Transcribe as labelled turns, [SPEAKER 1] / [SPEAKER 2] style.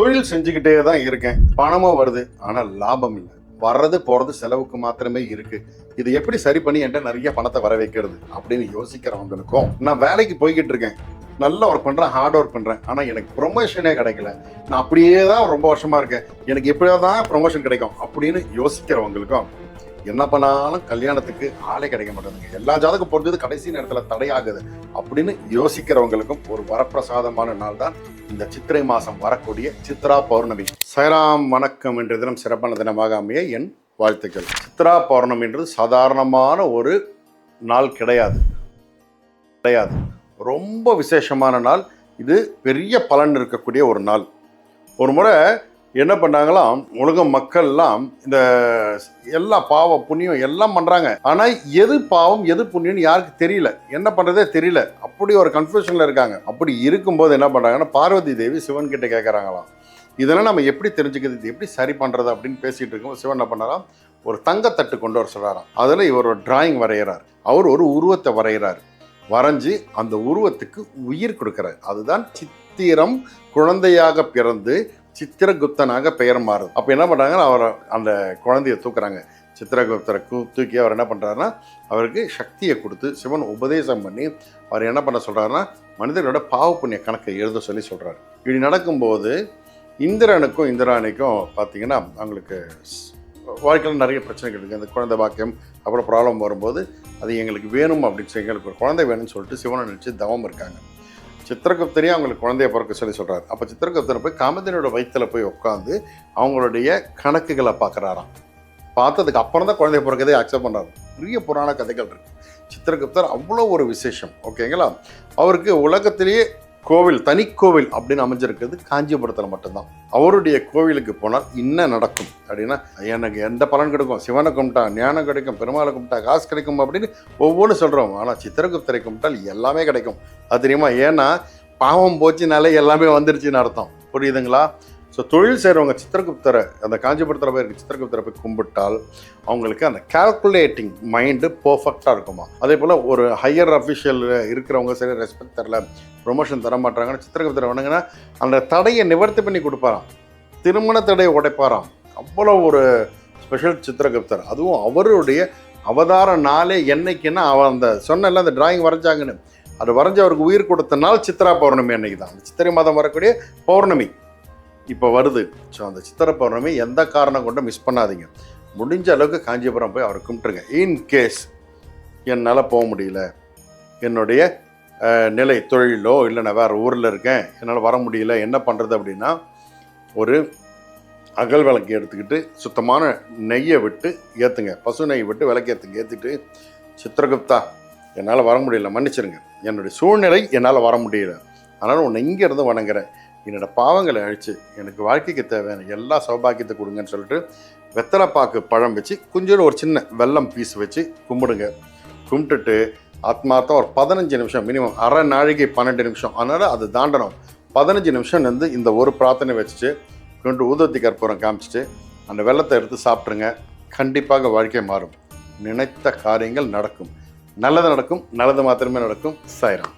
[SPEAKER 1] தொழில் செஞ்சுக்கிட்டே தான் இருக்கேன், பணமும் வருது, ஆனா லாபம் இல்லை. வர்றது போறது செலவுக்கு மாத்திரமே இருக்கு. இது எப்படி சரி பண்ணி என்கிட்ட நிறைய பணத்தை வர வைக்கிறது அப்படின்னு யோசிக்கிறவங்களுக்கும், நான் வேலைக்கு போய்கிட்டு இருக்கேன், நல்லா ஒர்க் பண்றேன், ஹார்ட் ஒர்க் பண்றேன், ஆனா எனக்கு ப்ரொமோஷனே கிடைக்கல, நான் அப்படியே தான் ரொம்ப வருஷமா இருக்கேன், எனக்கு எப்படியாதான் ப்ரொமோஷன் கிடைக்கும் அப்படின்னு யோசிக்கிறவங்களுக்கும், என்ன பண்ணாலும் கல்யாணத்துக்கு ஆளே கிடைக்க மாட்டேங்குது, எல்லா ஜாதகம் பொறுத்தது கடைசி நேரத்தில் தடையாகுது அப்படின்னு யோசிக்கிறவங்களுக்கும் ஒரு வரப்பிரசாதமான நாள் தான் இந்த சித்திரை மாசம் வரக்கூடிய சித்ரா பௌர்ணமி. சைராம் வணக்கம். என்ற தினம் சிறப்பான தினமாக அமைய என் வாழ்த்துக்கள். சித்ரா பௌர்ணமி என்றது சாதாரணமான ஒரு நாள் கிடையாது, ரொம்ப விசேஷமான நாள். இது பெரிய பலன் இருக்கக்கூடிய ஒரு நாள். ஒரு முறை என்ன பண்ணாங்களாம், உலக மக்கள்லாம் இந்த எல்லா பாவ புண்ணியம் எல்லாம் பண்றாங்க, ஆனா எது பாவம் எது புண்ணியம்னு யாருக்கு தெரியல, என்ன பண்றதே தெரியல, அப்படி ஒரு கன்ஃபியூஷன்ல இருக்காங்க. அப்படி இருக்கும்போது என்ன பண்றாங்கன்னா, பார்வதி தேவி சிவன் கிட்ட கேட்கறாங்களாம், இதெல்லாம் நம்ம எப்படி தெரிஞ்சுக்கிறது, இது எப்படி சரி பண்றது அப்படின்னு பேசிட்டு இருக்கும்போது சிவன் என்ன பண்ணாராம், ஒரு தங்கத்தட்டு கொண்டு வர சொல்றாராம். அதுல இவர் ஒரு டிராயிங் வரைகிறார், அவர் ஒரு உருவத்தை வரைகிறார், வரைஞ்சி அந்த உருவத்துக்கு உயிர் கொடுக்கிறார். அதுதான் சித்திரம் குழந்தையாக பிறந்து சித்திரகுப்தனாக பெயர் மாறுது. அப்போ என்ன பண்ணுறாங்கன்னா, அவர் அந்த குழந்தைய தூக்குறாங்க, சித்திரகுப்தரை தூக்கி அவர் என்ன பண்ணுறாருன்னா, அவருக்கு சக்தியை கொடுத்து சிவன் உபதேசம் பண்ணி அவர் என்ன பண்ண சொல்கிறாருன்னா, மனிதர்களோட பாவ புண்ணிய கணக்கை எழுத சொல்லி சொல்கிறாரு. இப்படி நடக்கும்போது இந்திரனுக்கும் இந்திராணிக்கும் பார்த்தீங்கன்னா, அவங்களுக்கு வாழ்க்கையில் நிறைய பிரச்சனைகள் இருக்குது. அந்த குழந்தை பாக்கியம் அப்புறம் ப்ராப்ளம் வரும்போது அது எங்களுக்கு வேணும் அப்படின்னு சொல்லி, எங்களுக்கு ஒரு குழந்தை வேணும்னு சொல்லிட்டு சிவனை நினச்சி தவம் இருக்காங்க. சித்திரகுப்தரையும் அவங்களுக்கு குழந்தைய பிறக்க சொல்லி சொல்கிறார். அப்போ சித்திரகுப்தரை போய் காமதேனுவோட வயிற்றில் போய் உட்காந்து அவங்களுடைய கணக்குகளை பார்க்குறாராம். பார்த்ததுக்கு அப்புறம் தான் குழந்தைய பிறக்கதே அக்செப்ட் பண்ணுறாரு. பெரிய புராண கதைகள் இருக்குது. சித்திரகுப்தர் அவ்வளோ ஒரு விசேஷம், ஓகேங்களா. அவருக்கு உலகத்திலேயே கோவில், தனி கோவில் அப்படின்னு அமைஞ்சிருக்கிறது காஞ்சிபுரத்தில் மட்டும்தான். அவருடைய கோவிலுக்கு போனால் என்ன நடக்கும் அப்படின்னா, எனக்கு எந்த பலன் கிடைக்கும், சிவனை கும்பிட்டா ஞானம் கிடைக்கும், பெருமாளை கும்பிட்டா காசு கிடைக்கும் அப்படின்னு ஒவ்வொன்றும் சொல்கிறோம். ஆனால் சித்திரகுப்தரை கும்பிட்டால் எல்லாமே கிடைக்கும். அது தெரியுமா? ஏன்னா பாவம் போச்சுனாலே எல்லாமே வந்துருச்சுன்னு அர்த்தம். புரியுதுங்களா? ஸோ தொழில் செய்கிறவங்க சித்திரகுப்தரை, அந்த காஞ்சிபுரத்தில் போய் இருக்க சித்திரகுப்தரை போய் கும்பிட்டால் அவங்களுக்கு அந்த கால்குலேட்டிங் மைண்டு பர்ஃபெக்டாக இருக்குமா. அதே போல் ஒரு ஹையர் அஃபிஷியல் இருக்கிறவங்க சரி ரெஸ்பெக்ட் தரல, ப்ரொமோஷன் தர மாட்டாங்கன்னு சித்திரகுப்தரை வணங்கினா அந்த தடையை நிவர்த்தி பண்ணி கொடுப்பாராம், திருமண தடையை உடைப்பாராம். அவ்வளோ ஒரு ஸ்பெஷல் சித்திரகுப்தர். அதுவும் அவருடைய அவதார நாளே என்னைக்குன்னா, அவன் அந்த சொன்னல அந்த டிராயிங் வரைஞ்சாங்கன்னு, அது வரைஞ்சி அவருக்கு உயிர் கொடுத்த நாள் சித்ரா பௌர்ணமி அன்னைக்கு தான். அந்த சித்திரை மாதம் வரக்கூடிய பௌர்ணமி இப்போ வருது. ஸோ அந்த சித்திரை பௌர்ணமி எந்த காரணம் கொண்டு மிஸ் பண்ணாதீங்க. முடிஞ்ச அளவுக்கு காஞ்சிபுரம் போய் அவரை கும்பிட்டுருங்க. இன்கேஸ் என்னால் போக முடியல, என்னுடைய நிலை தொழிலோ இல்லை நான் வேறு ஊரில் இருக்கேன், என்னால் வர முடியல, என்ன பண்ணுறது அப்படின்னா, ஒரு அகல் விளக்கு எடுத்துக்கிட்டு சுத்தமான நெய்யை விட்டு ஏற்றுங்க, பசு நெய் விட்டு விளக்கு ஏற்றிட்டு, சித்திரகுப்தா என்னால் வர முடியல, மன்னிச்சிருங்க, என்னுடைய சூழ்நிலை என்னால் வர முடியல, அதனால் உன்னை இங்கேருந்து வணங்குறேன், என்னோட பாவங்களை அழித்து எனக்கு வாழ்க்கைக்கு தேவையான எல்லா சௌபாக்கியத்தை கொடுங்கன்னு சொல்லிட்டு வெத்தலைப்பாக்கு பழம் வச்சு கொஞ்சோண்டு ஒரு சின்ன வெல்லம் பீஸ் வச்சு கும்பிடுங்க. கும்பிட்டுட்டு ஆத்மார்த்தம் ஒரு 15 நிமிஷம், மினிமம் அரை நாழிகை 12 நிமிஷம், அதனால் அது தாண்டணும். 15 நிமிஷம் வந்து இந்த ஒரு பிரார்த்தனை வச்சுட்டு கொண்டு ஊதுவத்தி கற்பூரம் காமிச்சிட்டு அந்த வெள்ளத்தை எடுத்து சாப்பிட்ருங்க. கண்டிப்பாக வாழ்க்கை மாறும், நினைத்த காரியங்கள் நடக்கும், நல்லது நடக்கும், நல்லது மாத்திரமே நடக்கும். சாய்ராம்.